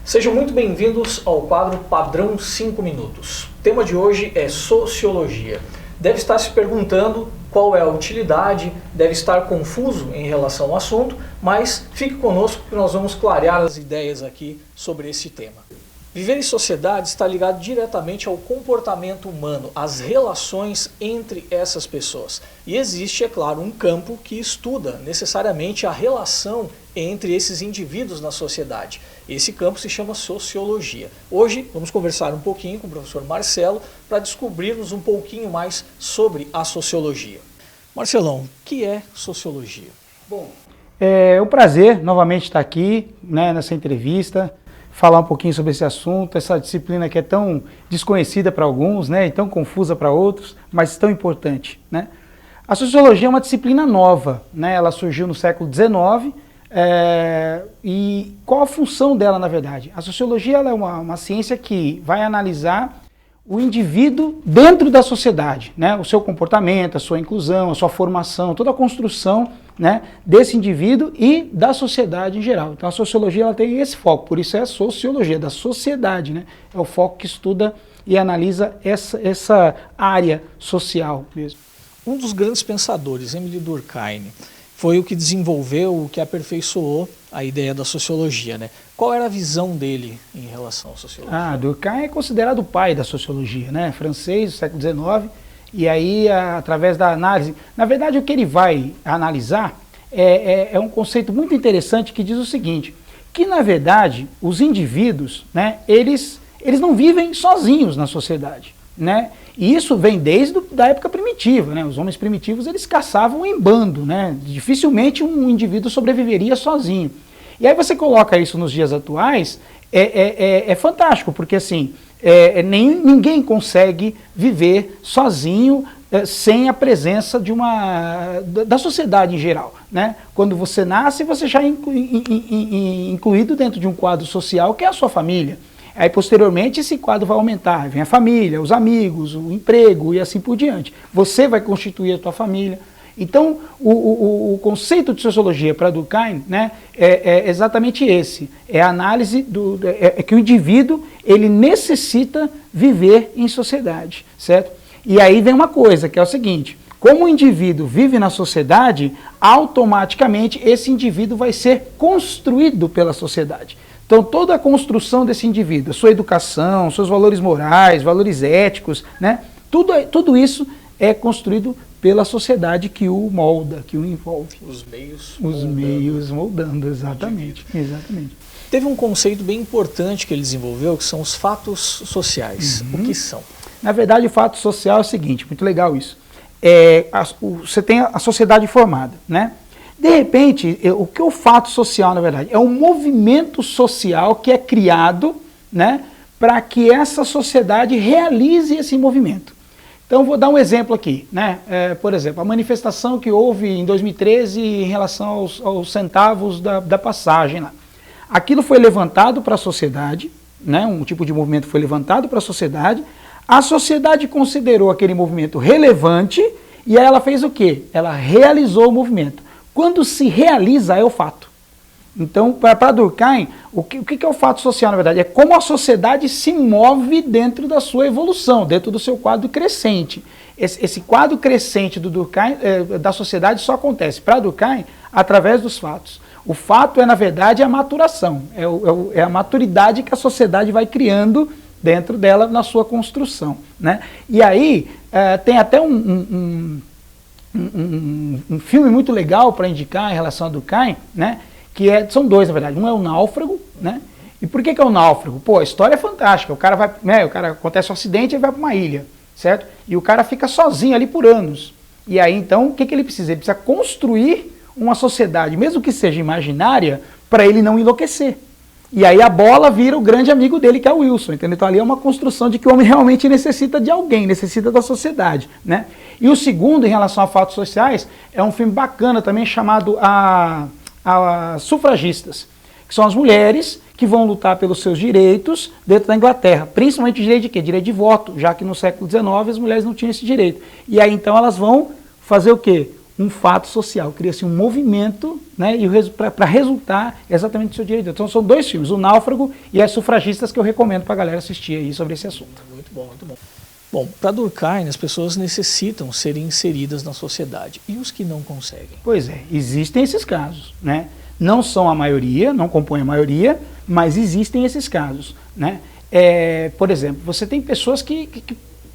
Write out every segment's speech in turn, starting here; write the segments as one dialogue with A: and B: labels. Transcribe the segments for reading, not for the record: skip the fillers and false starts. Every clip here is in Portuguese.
A: Sejam muito bem-vindos ao quadro Padrão 5 Minutos. O tema de hoje é Sociologia. Deve estar se perguntando qual é a utilidade, deve estar confuso em relação ao assunto, mas fique conosco que nós vamos clarear as ideias aqui sobre esse tema. Viver em sociedade está ligado diretamente ao comportamento humano, às relações entre essas pessoas. E existe, é claro, um campo que estuda necessariamente a relação entre esses indivíduos na sociedade. Esse campo se chama Sociologia. Hoje vamos conversar um pouquinho com o professor Marcelo para descobrirmos um pouquinho mais sobre a Sociologia. Marcelão, o que é Sociologia?
B: Bom, é um prazer novamente estar aqui, nessa entrevista, falar um pouquinho sobre esse assunto, essa disciplina que é tão desconhecida para alguns, e tão confusa para outros, mas tão importante. A Sociologia é uma disciplina nova, ela surgiu no século XIX, e qual a função dela, na verdade? A Sociologia ela é uma ciência que vai analisar o indivíduo dentro da sociedade, o seu comportamento, a sua inclusão, a sua formação, toda a construção desse indivíduo e da sociedade em geral. Então a Sociologia ela tem esse foco, por isso é a Sociologia da sociedade, é o foco que estuda e analisa essa área social mesmo.
A: Um dos grandes pensadores, Émile Durkheim, foi o que desenvolveu, o que aperfeiçoou a ideia da Sociologia. Qual era a visão dele em relação à Sociologia?
B: Durkheim é considerado o pai da Sociologia, francês do século XIX, e aí através da análise, na verdade o que ele vai analisar é um conceito muito interessante que diz o seguinte, que na verdade os indivíduos, eles não vivem sozinhos na sociedade, e isso vem desde a época primitiva, os homens primitivos eles caçavam em bando, dificilmente um indivíduo sobreviveria sozinho. E aí você coloca isso nos dias atuais, é fantástico, porque assim, ninguém consegue viver sozinho sem a presença da sociedade em geral. Quando você nasce, você já é incluído dentro de um quadro social que é a sua família. Aí, posteriormente, esse quadro vai aumentar, vem a família, os amigos, o emprego e assim por diante. Você vai constituir a tua família. Então, o conceito de Sociologia para Durkheim é exatamente esse. É a análise que o indivíduo ele necessita viver em sociedade, certo? E aí vem uma coisa, que é o seguinte, como o indivíduo vive na sociedade, automaticamente esse indivíduo vai ser construído pela sociedade. Então, toda a construção desse indivíduo, sua educação, seus valores morais, valores éticos, tudo isso é construído pela sociedade que o molda, que o envolve.
A: Os
B: meios moldando, exatamente.
A: Teve um conceito bem importante que ele desenvolveu, que são os fatos sociais. O que são?
B: Na verdade, o fato social é o seguinte, muito legal isso. Você tem a sociedade formada, De repente, o que é o fato social, na verdade? É um movimento social que é criado, para que essa sociedade realize esse movimento. Então, vou dar um exemplo aqui, por exemplo, a manifestação que houve em 2013 em relação aos centavos da passagem lá. Aquilo foi levantado para a sociedade, um tipo de movimento foi levantado para a sociedade considerou aquele movimento relevante e aí ela fez o quê? Ela realizou o movimento. Quando se realiza é o fato. Então, para Durkheim, o que é o fato social, na verdade? É como a sociedade se move dentro da sua evolução, dentro do seu quadro crescente. Esse quadro crescente do Durkheim, da sociedade só acontece, para Durkheim, através dos fatos. O fato é, na verdade, a maturação, é a maturidade que a sociedade vai criando dentro dela na sua construção. E aí, tem até um filme muito legal para indicar em relação a Durkheim, que são dois, na verdade. Um é o Náufrago, E por que é o Náufrago? Pô, a história é fantástica. O cara acontece um acidente e vai para uma ilha, certo? E o cara fica sozinho ali por anos. E aí, então, o que ele precisa? Ele precisa construir uma sociedade, mesmo que seja imaginária, para ele não enlouquecer. E aí a bola vira o grande amigo dele, que é o Wilson, entendeu? Então ali é uma construção de que o homem realmente necessita de alguém, necessita da sociedade, E o segundo, em relação a fatos sociais, é um filme bacana também chamado a Sufragistas, que são as mulheres que vão lutar pelos seus direitos dentro da Inglaterra, principalmente o direito de quê? Direito de voto, já que no século XIX as mulheres não tinham esse direito. E aí então elas vão fazer o quê? Um fato social, cria-se um movimento né, e para resultar exatamente no seu direito. Então são 2 filmes, O Náufrago e As Sufragistas, que eu recomendo para a galera assistir aí sobre esse assunto.
A: Muito bom, muito bom. Bom, para Durkheim, as pessoas necessitam ser inseridas na sociedade. E os que não conseguem?
B: Pois é, existem esses casos, né? Não são a maioria, não compõem a maioria, mas existem esses casos, né? Por exemplo, você tem pessoas que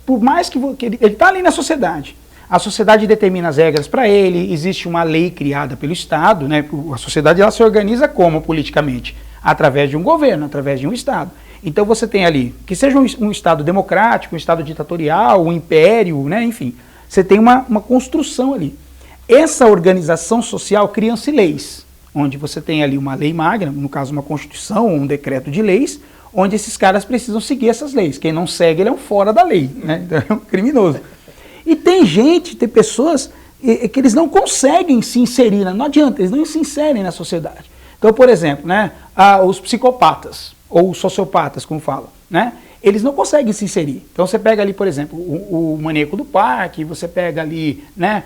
B: por mais que ele está ali na sociedade, a sociedade determina as regras para ele, existe uma lei criada pelo Estado, né? A sociedade ela se organiza como politicamente? Através de um governo, através de um Estado. Então você tem ali, que seja um Estado democrático, um Estado ditatorial, um império, né? Enfim, você tem uma construção ali. Essa organização social cria-se leis, onde você tem ali uma lei magna, no caso uma Constituição ou um decreto de leis, onde esses caras precisam seguir essas leis. Quem não segue, ele é um fora da lei, né? Então é um criminoso. E tem pessoas que eles não conseguem se inserir, não adianta, eles não se inserem na sociedade. Então, por exemplo, né, os psicopatas, ou os sociopatas, como falam, né, eles não conseguem se inserir. Então você pega ali, por exemplo, o Maníaco do Parque, você pega ali, né,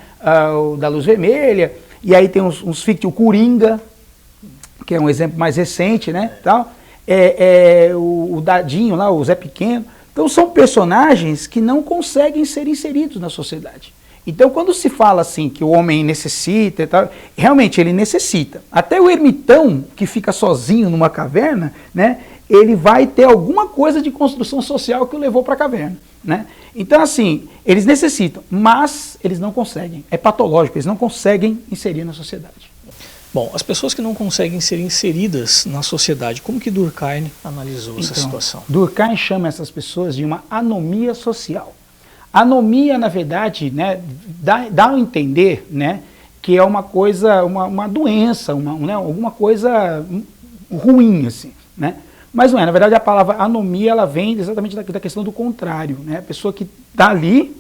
B: o da Luz Vermelha, e aí tem uns fictícios, o Coringa, que é um exemplo mais recente, né, tal, o Dadinho lá, o Zé Pequeno. Então são personagens que não conseguem ser inseridos na sociedade. Então quando se fala assim que o homem necessita e tal, realmente ele necessita. Até o ermitão que fica sozinho numa caverna, né, ele vai ter alguma coisa de construção social que o levou para a caverna, né? Então assim, eles necessitam, mas eles não conseguem. É patológico, eles não conseguem inserir na sociedade.
A: Bom, as pessoas que não conseguem ser inseridas na sociedade, como que Durkheim analisou essa situação?
B: Durkheim chama essas pessoas de uma anomia social. Anomia, na verdade, né, dá a entender, né, que é uma coisa, uma doença, né, alguma coisa ruim, assim, né? Mas não é, na verdade a palavra anomia, ela vem exatamente da questão do contrário, né? A pessoa que está ali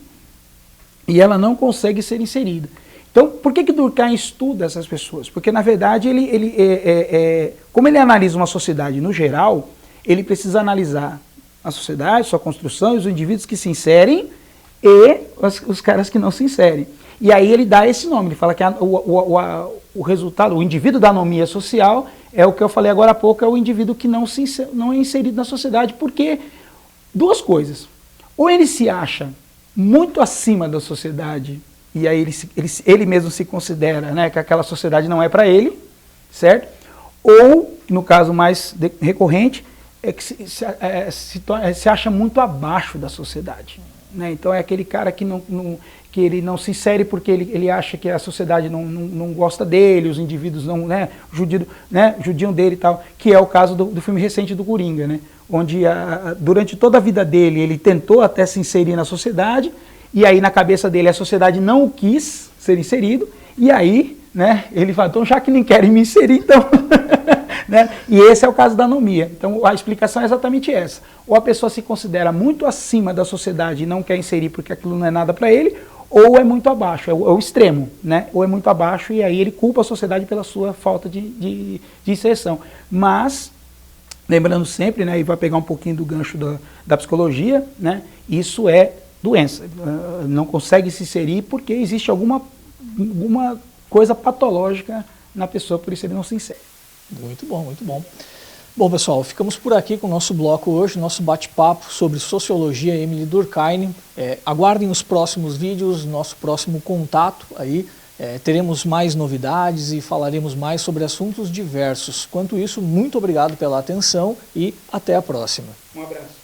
B: e ela não consegue ser inserida. Então, por que Durkheim estuda essas pessoas? Porque, na verdade, como ele analisa uma sociedade no geral, ele precisa analisar a sociedade, sua construção, os indivíduos que se inserem e os caras que não se inserem. E aí ele dá esse nome, ele fala que o resultado, o indivíduo da anomia social é o que eu falei agora há pouco, é o indivíduo que não é inserido na sociedade, porque 2 coisas. Ou ele se acha muito acima da sociedade, e aí ele mesmo se considera, né, que aquela sociedade não é para ele, certo? Ou, no caso mais recorrente, é que se acha muito abaixo da sociedade, né? Então é aquele cara que ele não se insere porque ele acha que a sociedade não gosta dele, os indivíduos não, né, judiam dele e tal, que é o caso do filme recente do Coringa, né? Onde durante toda a vida dele ele tentou até se inserir na sociedade, e aí na cabeça dele a sociedade não o quis ser inserido, e aí, né, ele fala, então já que nem querem me inserir, então... né? E esse é o caso da anomia. Então a explicação é exatamente essa. Ou a pessoa se considera muito acima da sociedade e não quer inserir porque aquilo não é nada para ele, ou é muito abaixo, é o extremo, né? Ou é muito abaixo e aí ele culpa a sociedade pela sua falta de inserção. Mas, lembrando sempre, né, e vai pegar um pouquinho do gancho da psicologia, né, isso é doença. Não consegue se inserir porque existe alguma coisa patológica na pessoa, por isso ele não se insere.
A: Muito bom, muito bom. Bom, pessoal, ficamos por aqui com o nosso bloco hoje, nosso bate-papo sobre sociologia Emile Durkheim. Aguardem os próximos vídeos, nosso próximo contato aí. Teremos mais novidades e falaremos mais sobre assuntos diversos. Quanto isso, muito obrigado pela atenção e até a próxima.
B: Um abraço.